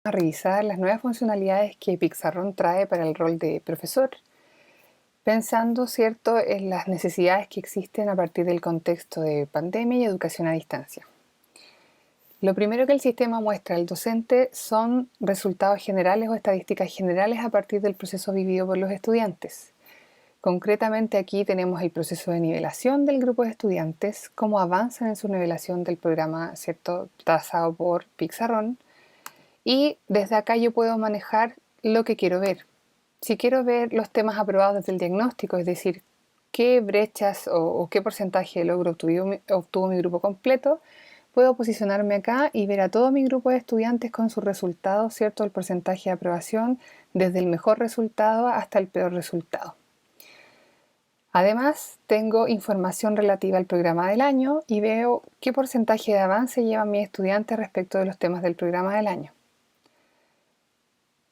a revisar las nuevas funcionalidades que Pixarron trae para el rol de profesor, pensando, ¿cierto?, en las necesidades que existen a partir del contexto de pandemia y educación a distancia. Lo primero que el sistema muestra al docente son resultados generales o estadísticas generales a partir del proceso vivido por los estudiantes. Concretamente aquí tenemos el proceso de nivelación del grupo de estudiantes, cómo avanzan en su nivelación del programa, ¿cierto?, trazado por Pixarron. Y desde acá yo puedo manejar lo que quiero ver. Si quiero ver los temas aprobados desde el diagnóstico, es decir, qué brechas o qué porcentaje de logro obtuvo mi grupo completo, puedo posicionarme acá y ver a todo mi grupo de estudiantes con sus resultados, ¿cierto?, el porcentaje de aprobación desde el mejor resultado hasta el peor resultado. Además, tengo información relativa al programa del año y veo qué porcentaje de avance llevan mis estudiantes respecto de los temas del programa del año.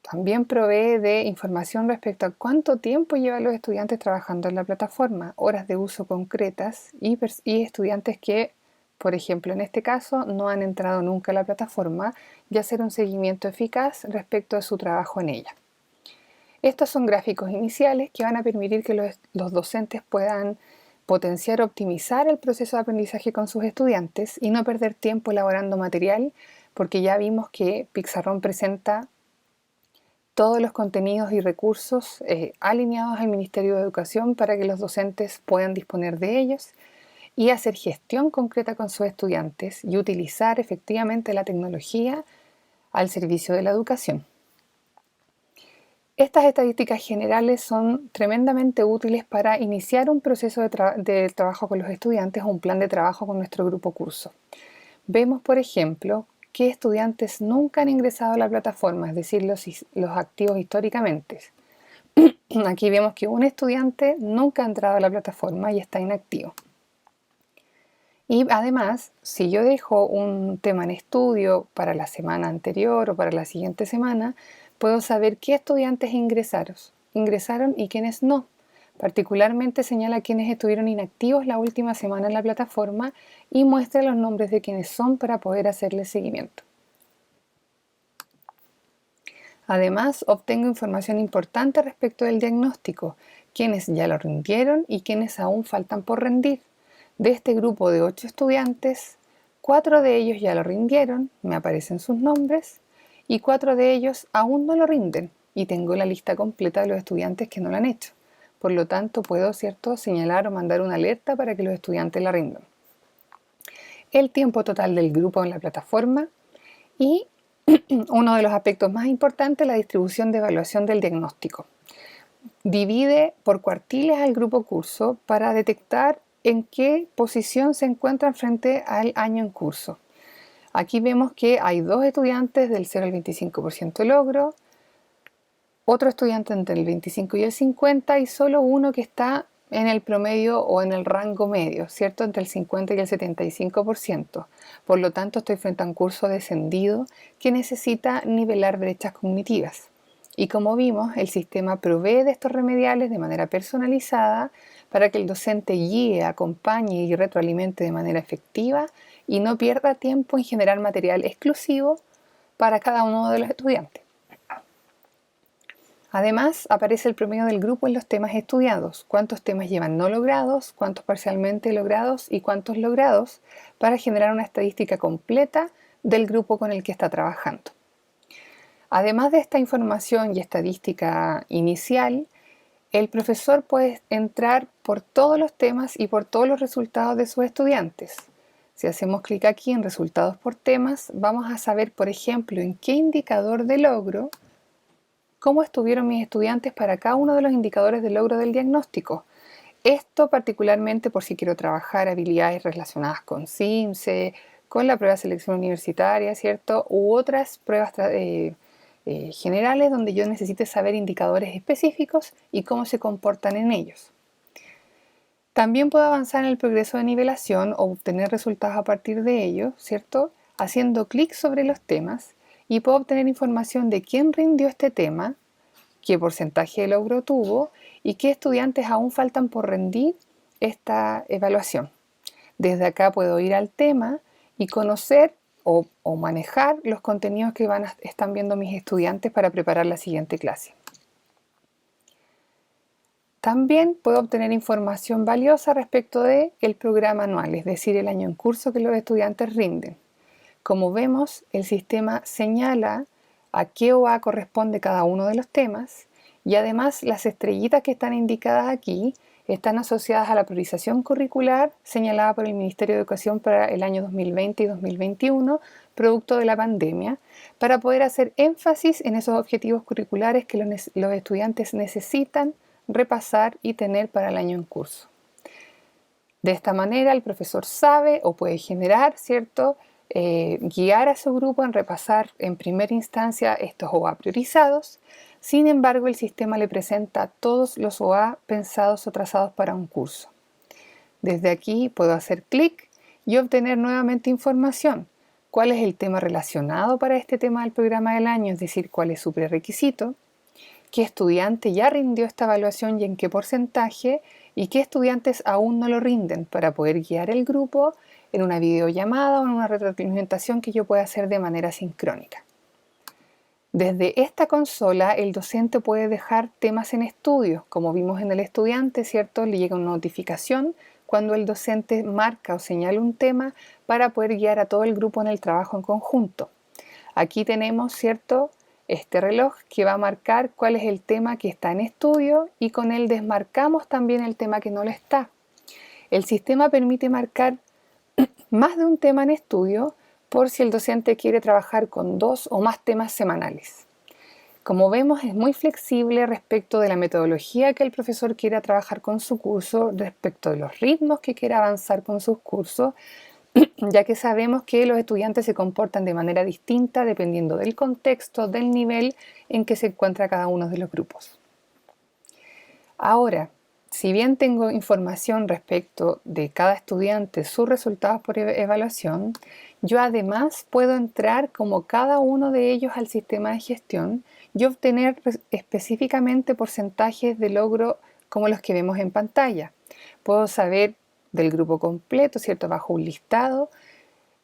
También provee de información respecto a cuánto tiempo llevan los estudiantes trabajando en la plataforma, horas de uso concretas y estudiantes que, por ejemplo, en este caso, no han entrado nunca a la plataforma y hacer un seguimiento eficaz respecto a su trabajo en ella. Estos son gráficos iniciales que van a permitir que los docentes puedan potenciar o optimizar el proceso de aprendizaje con sus estudiantes y no perder tiempo elaborando material, porque ya vimos que Pixarron presenta todos los contenidos y recursos alineados al Ministerio de Educación para que los docentes puedan disponer de ellos y hacer gestión concreta con sus estudiantes y utilizar efectivamente la tecnología al servicio de la educación. Estas estadísticas generales son tremendamente útiles para iniciar un proceso de trabajo con los estudiantes o un plan de trabajo con nuestro grupo curso. Vemos, por ejemplo, qué estudiantes nunca han ingresado a la plataforma, es decir, los activos históricamente. Aquí vemos que un estudiante nunca ha entrado a la plataforma y está inactivo. Y además, si yo dejo un tema en estudio para la semana anterior o para la siguiente semana, puedo saber qué estudiantes ingresaron y quiénes no. Particularmente señala quienes estuvieron inactivos la última semana en la plataforma y muestra los nombres de quienes son para poder hacerles seguimiento. Además, obtengo información importante respecto del diagnóstico, quienes ya lo rindieron y quienes aún faltan por rendir. De este grupo de 8 estudiantes, 4 de ellos ya lo rindieron, me aparecen sus nombres, y 4 de ellos aún no lo rinden, y tengo la lista completa de los estudiantes que no lo han hecho. Por lo tanto, puedo, señalar o mandar una alerta para que los estudiantes la rindan. El tiempo total del grupo en la plataforma y uno de los aspectos más importantes, la distribución de evaluación del diagnóstico. Divide por cuartiles al grupo curso para detectar en qué posición se encuentran frente al año en curso. Aquí vemos que hay 2 estudiantes del 0 al 25% de logro, otro estudiante entre el 25 y el 50 y solo uno que está en el promedio o en el rango medio, ¿cierto?, entre el 50 y el 75%. Por lo tanto, estoy frente a un curso descendido que necesita nivelar brechas cognitivas. Y como vimos, el sistema provee de estos remediales de manera personalizada para que el docente guíe, acompañe y retroalimente de manera efectiva y no pierda tiempo en generar material exclusivo para cada uno de los estudiantes. Además, aparece el promedio del grupo en los temas estudiados, cuántos temas llevan no logrados, cuántos parcialmente logrados y cuántos logrados, para generar una estadística completa del grupo con el que está trabajando. Además de esta información y estadística inicial, el profesor puede entrar por todos los temas y por todos los resultados de sus estudiantes. Si hacemos clic aquí en resultados por temas, vamos a saber, por ejemplo, en qué indicador de logro, cómo estuvieron mis estudiantes para cada uno de los indicadores de logro del diagnóstico. Esto particularmente por si quiero trabajar habilidades relacionadas con CIMSE, con la prueba de selección universitaria, ¿cierto?, u otras pruebas generales donde yo necesite saber indicadores específicos y cómo se comportan en ellos. También puedo avanzar en el progreso de nivelación o obtener resultados a partir de ello, ¿cierto?, haciendo clic sobre los temas y puedo obtener información de quién rindió este tema, qué porcentaje de logro tuvo y qué estudiantes aún faltan por rendir esta evaluación. Desde acá puedo ir al tema y conocer o manejar los contenidos que están viendo mis estudiantes para preparar la siguiente clase. También puedo obtener información valiosa respecto del programa anual, es decir, el año en curso que los estudiantes rinden. Como vemos, el sistema señala a qué OA corresponde cada uno de los temas y además las estrellitas que están indicadas aquí están asociadas a la priorización curricular señalada por el Ministerio de Educación para el año 2020 y 2021, producto de la pandemia, para poder hacer énfasis en esos objetivos curriculares que los estudiantes necesitan repasar y tener para el año en curso. De esta manera el profesor sabe o puede generar, ¿cierto?, guiar a su grupo en repasar en primera instancia estos OA priorizados. Sin embargo, el sistema le presenta todos los OA pensados o trazados para un curso. Desde aquí puedo hacer clic y obtener nuevamente información. ¿Cuál es el tema relacionado para este tema del programa del año? Es decir, cuál es su prerequisito, qué estudiante ya rindió esta evaluación y en qué porcentaje, y qué estudiantes aún no lo rinden, para poder guiar el grupo en una videollamada o en una retroalimentación que yo pueda hacer de manera sincrónica. Desde esta consola, el docente puede dejar temas en estudio. Como vimos en el estudiante, ¿cierto?, le llega una notificación cuando el docente marca o señala un tema para poder guiar a todo el grupo en el trabajo en conjunto. Aquí tenemos, ¿cierto?, este reloj que va a marcar cuál es el tema que está en estudio y con él desmarcamos también el tema que no lo está. El sistema permite marcar más de un tema en estudio por si el docente quiere trabajar con 2 o más temas semanales. Como vemos, es muy flexible respecto de la metodología que el profesor quiera trabajar con su curso, respecto de los ritmos que quiera avanzar con sus cursos, ya que sabemos que los estudiantes se comportan de manera distinta dependiendo del contexto, del nivel en que se encuentra cada uno de los grupos. Ahora, si bien tengo información respecto de cada estudiante, sus resultados por evaluación, yo además puedo entrar como cada uno de ellos al sistema de gestión y obtener específicamente porcentajes de logro como los que vemos en pantalla. Puedo saber del grupo completo, ¿cierto?, bajo un listado,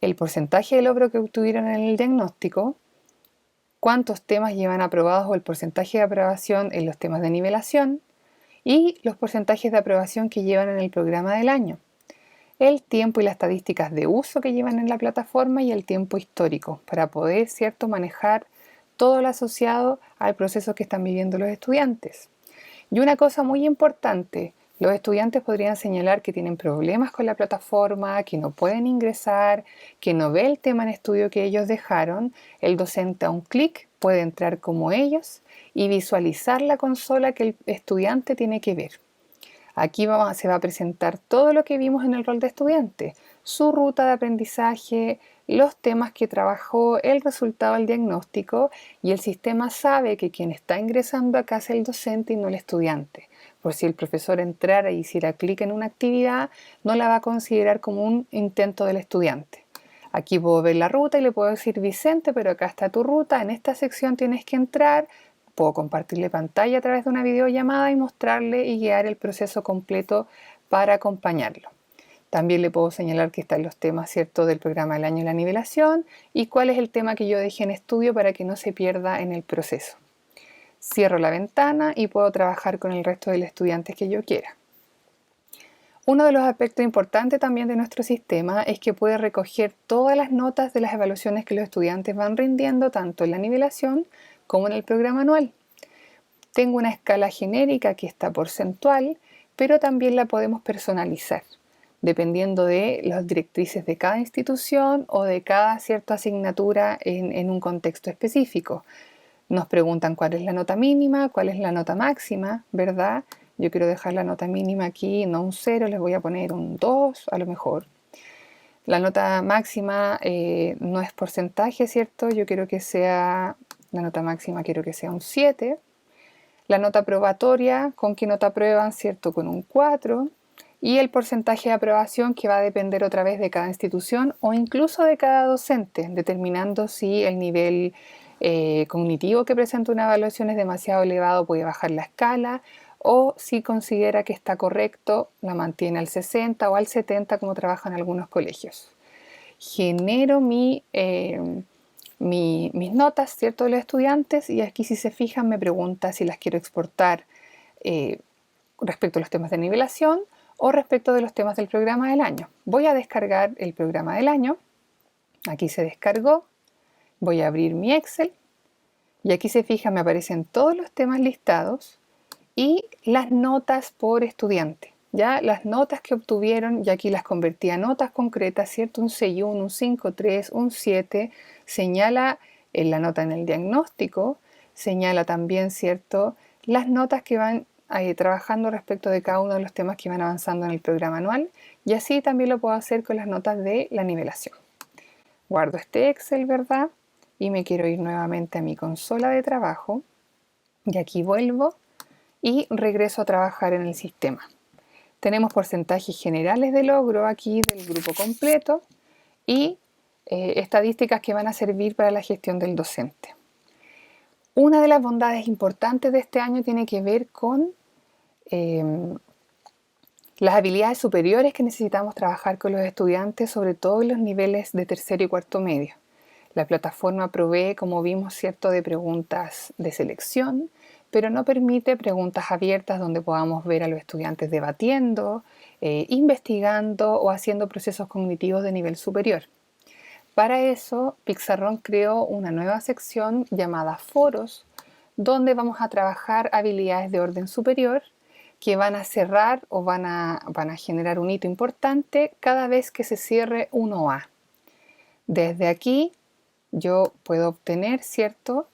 el porcentaje de logro que obtuvieron en el diagnóstico, cuántos temas llevan aprobados o el porcentaje de aprobación en los temas de nivelación y los porcentajes de aprobación que llevan en el programa del año, el tiempo y las estadísticas de uso que llevan en la plataforma y el tiempo histórico para poder, ¿cierto?, manejar todo lo asociado al proceso que están viviendo los estudiantes. Y una cosa muy importante, los estudiantes podrían señalar que tienen problemas con la plataforma, que no pueden ingresar, que no ve el tema en estudio que ellos dejaron. El docente a un clic puede entrar como ellos y visualizar la consola que el estudiante tiene que ver. Aquí se va a presentar todo lo que vimos en el rol de estudiante, su ruta de aprendizaje, los temas que trabajó, el resultado del diagnóstico, y el sistema sabe que quien está ingresando acá es el docente y no el estudiante. Por si el profesor entrara y hiciera clic en una actividad, no la va a considerar como un intento del estudiante. Aquí puedo ver la ruta y le puedo decir: Vicente, pero acá está tu ruta, en esta sección tienes que entrar. Puedo compartirle pantalla a través de una videollamada y mostrarle y guiar el proceso completo para acompañarlo. También le puedo señalar que están los temas, ¿cierto?, del programa del año y la nivelación y cuál es el tema que yo dejé en estudio para que no se pierda en el proceso. Cierro la ventana y puedo trabajar con el resto de los estudiantes que yo quiera. Uno de los aspectos importantes también de nuestro sistema es que puede recoger todas las notas de las evaluaciones que los estudiantes van rindiendo, tanto en la nivelación como en el programa anual. Tengo una escala genérica que está porcentual, pero también la podemos personalizar, dependiendo de las directrices de cada institución o de cada cierta asignatura en un contexto específico. Nos preguntan cuál es la nota mínima, cuál es la nota máxima, ¿verdad? Yo quiero dejar la nota mínima aquí, no un 0, les voy a poner un 2 a lo mejor. La nota máxima no es porcentaje, ¿cierto? Yo quiero que sea, la nota máxima quiero que sea un 7. La nota probatoria, ¿con qué nota aprueban?, ¿cierto?, con un 4. Y el porcentaje de aprobación, que va a depender otra vez de cada institución o incluso de cada docente, determinando si el nivel cognitivo que presenta una evaluación es demasiado elevado, puede bajar la escala, o si considera que está correcto, la mantiene al 60 o al 70 como trabajan algunos colegios. genero mis notas, ¿cierto?, de los estudiantes, y aquí si se fijan me pregunta si las quiero exportar respecto a los temas de nivelación o respecto de los temas del programa del año. Voy a descargar el programa del año, aquí se descargó, voy a abrir mi Excel y aquí se fija me aparecen todos los temas listados y las notas por estudiante. Ya las notas que obtuvieron, y aquí las convertí a notas concretas, ¿cierto? Un 6.1, un 5.3, un 7, señala en la nota en el diagnóstico, señala también, ¿cierto?, las notas que van trabajando respecto de cada uno de los temas que van avanzando en el programa anual, y así también lo puedo hacer con las notas de la nivelación. Guardo este Excel, ¿verdad? Y me quiero ir nuevamente a mi consola de trabajo, y aquí vuelvo y regreso a trabajar en el sistema. Tenemos porcentajes generales de logro aquí del grupo completo y estadísticas que van a servir para la gestión del docente. Una de las bondades importantes de este año tiene que ver con las habilidades superiores que necesitamos trabajar con los estudiantes, sobre todo en los niveles de tercero y cuarto medio. La plataforma provee, como vimos, cierto, de preguntas de selección, pero no permite preguntas abiertas donde podamos ver a los estudiantes debatiendo, investigando o haciendo procesos cognitivos de nivel superior. Para eso, Pixarrón creó una nueva sección llamada Foros, donde vamos a trabajar habilidades de orden superior que van a cerrar o van a generar un hito importante cada vez que se cierre un OA. Desde aquí yo puedo obtener, ¿cierto?,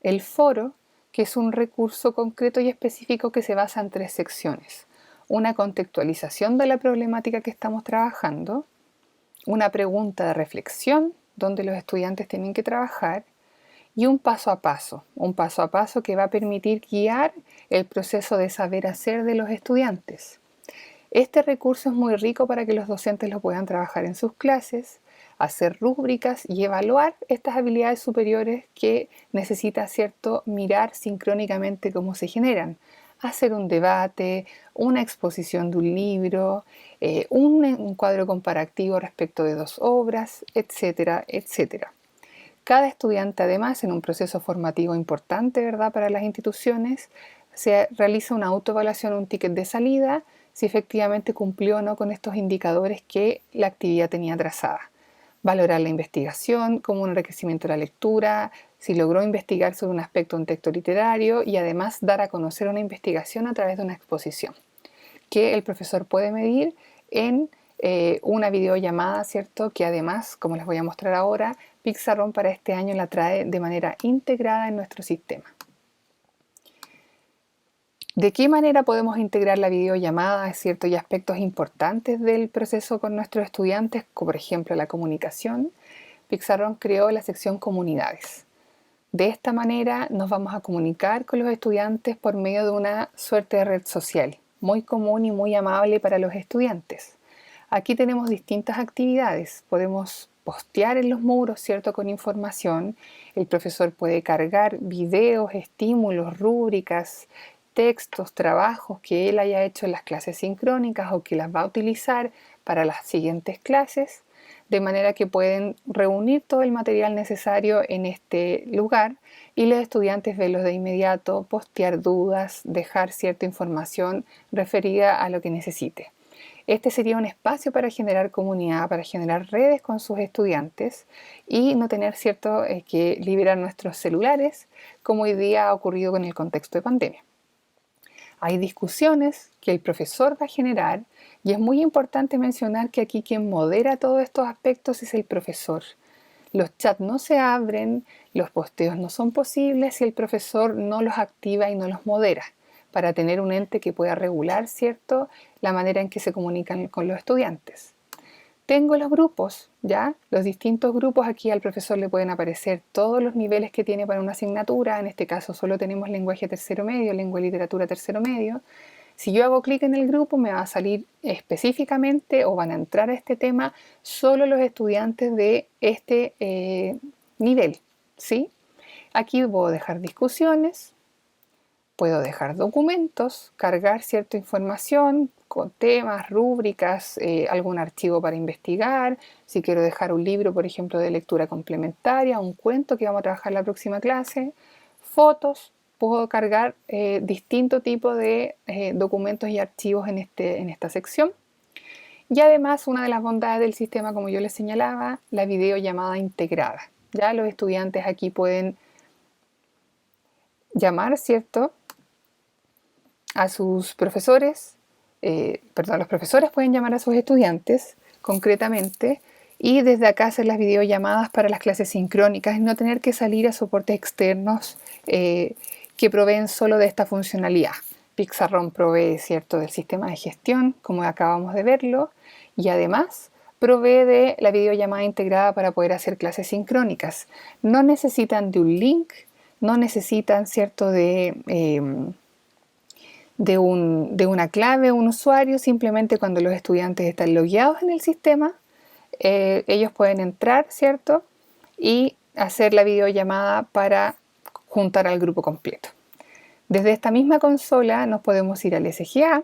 el foro, que es un recurso concreto y específico que se basa en 3 secciones. Una contextualización de la problemática que estamos trabajando, una pregunta de reflexión, donde los estudiantes tienen que trabajar, y un paso a paso que va a permitir guiar el proceso de saber hacer de los estudiantes. Este recurso es muy rico para que los docentes lo puedan trabajar en sus clases, hacer rúbricas y evaluar estas habilidades superiores que necesita, ¿cierto?, mirar sincrónicamente cómo se generan. Hacer un debate, una exposición de un libro, un cuadro comparativo respecto de 2 obras, etcétera, etcétera. Cada estudiante, además, en un proceso formativo importante, ¿verdad?, para las instituciones, se realiza una autoevaluación, un ticket de salida, si efectivamente cumplió o no con estos indicadores que la actividad tenía trazada. Valorar la investigación como un enriquecimiento de la lectura, si logró investigar sobre un aspecto de un texto literario y además dar a conocer una investigación a través de una exposición, que el profesor puede medir en una videollamada, ¿cierto?, que además, como les voy a mostrar ahora, Pixarrón para este año la trae de manera integrada en nuestro sistema. ¿De qué manera podemos integrar la videollamada, ¿cierto?, y aspectos importantes del proceso con nuestros estudiantes, como por ejemplo la comunicación? Pixarrón creó la sección Comunidades. De esta manera nos vamos a comunicar con los estudiantes por medio de una suerte de red social, muy común y muy amable para los estudiantes. Aquí tenemos distintas actividades. Podemos postear en los muros, ¿cierto?, con información. El profesor puede cargar videos, estímulos, rúbricas, textos, trabajos que él haya hecho en las clases sincrónicas o que las va a utilizar para las siguientes clases, de manera que pueden reunir todo el material necesario en este lugar y los estudiantes verlos de inmediato, postear dudas, dejar cierta información referida a lo que necesite. Este sería un espacio para generar comunidad, para generar redes con sus estudiantes y no tener, ¿cierto?, que liberar nuestros celulares, como hoy día ha ocurrido con el contexto de pandemia. Hay discusiones que el profesor va a generar y es muy importante mencionar que aquí quien modera todos estos aspectos es el profesor. Los chats no se abren, los posteos no son posibles si el profesor no los activa y no los modera, para tener un ente que pueda regular, ¿cierto?, la manera en que se comunican con los estudiantes. Tengo los grupos, ¿ya? Los distintos grupos, aquí al profesor le pueden aparecer todos los niveles que tiene para una asignatura. En este caso solo tenemos lenguaje tercero medio, lengua y literatura tercero medio. Si yo hago clic en el grupo me va a salir específicamente o van a entrar a este tema solo los estudiantes de este nivel, ¿sí? Aquí puedo dejar discusiones, puedo dejar documentos, cargar cierta información, con temas, rúbricas, algún archivo para investigar, si quiero dejar un libro, por ejemplo, de lectura complementaria, un cuento que vamos a trabajar en la próxima clase, fotos, puedo cargar distinto tipo de documentos y archivos en esta sección. Y además, una de las bondades del sistema, como yo les señalaba, la videollamada integrada. Ya los estudiantes aquí pueden llamar, ¿cierto?, a sus profesores, los profesores pueden llamar a sus estudiantes concretamente y desde acá hacer las videollamadas para las clases sincrónicas y no tener que salir a soportes externos que proveen solo de esta funcionalidad. Pixarron provee, ¿cierto?, del sistema de gestión, como acabamos de verlo, y además provee de la videollamada integrada para poder hacer clases sincrónicas. No necesitan de un link, no necesitan, ¿cierto?, de una clave, un usuario. Simplemente cuando los estudiantes están logueados en el sistema, ellos pueden entrar, ¿cierto?, y hacer la videollamada para juntar al grupo completo. Desde esta misma consola nos podemos ir al SGA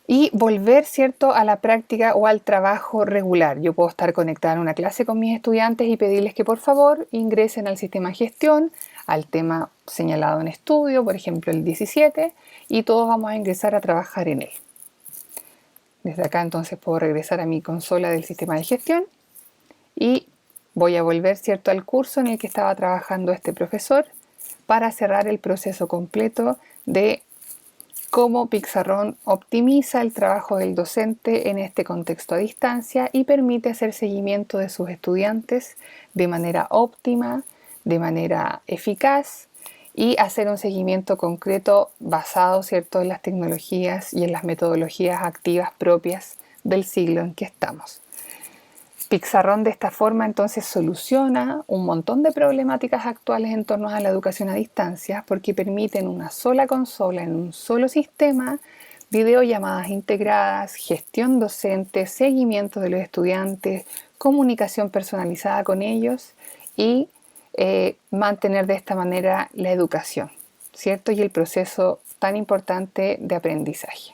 y volver, ¿cierto?, a la práctica o al trabajo regular. Yo puedo estar conectada en una clase con mis estudiantes y pedirles que por favor ingresen al sistema de gestión, al tema señalado en estudio, por ejemplo el 17, y todos vamos a ingresar a trabajar en él. Desde acá entonces puedo regresar a mi consola del sistema de gestión y voy a volver, ¿cierto?, al curso en el que estaba trabajando este profesor para cerrar el proceso completo de cómo Pixarron optimiza el trabajo del docente en este contexto a distancia y permite hacer seguimiento de sus estudiantes de manera óptima, de manera eficaz y hacer un seguimiento concreto basado, ¿cierto?, en las tecnologías y en las metodologías activas propias del siglo en que estamos. Pixarron de esta forma entonces soluciona un montón de problemáticas actuales en torno a la educación a distancia porque permite en una sola consola, en un solo sistema, videollamadas integradas, gestión docente, seguimiento de los estudiantes, comunicación personalizada con ellos y mantener de esta manera la educación, ¿cierto?, y el proceso tan importante de aprendizaje.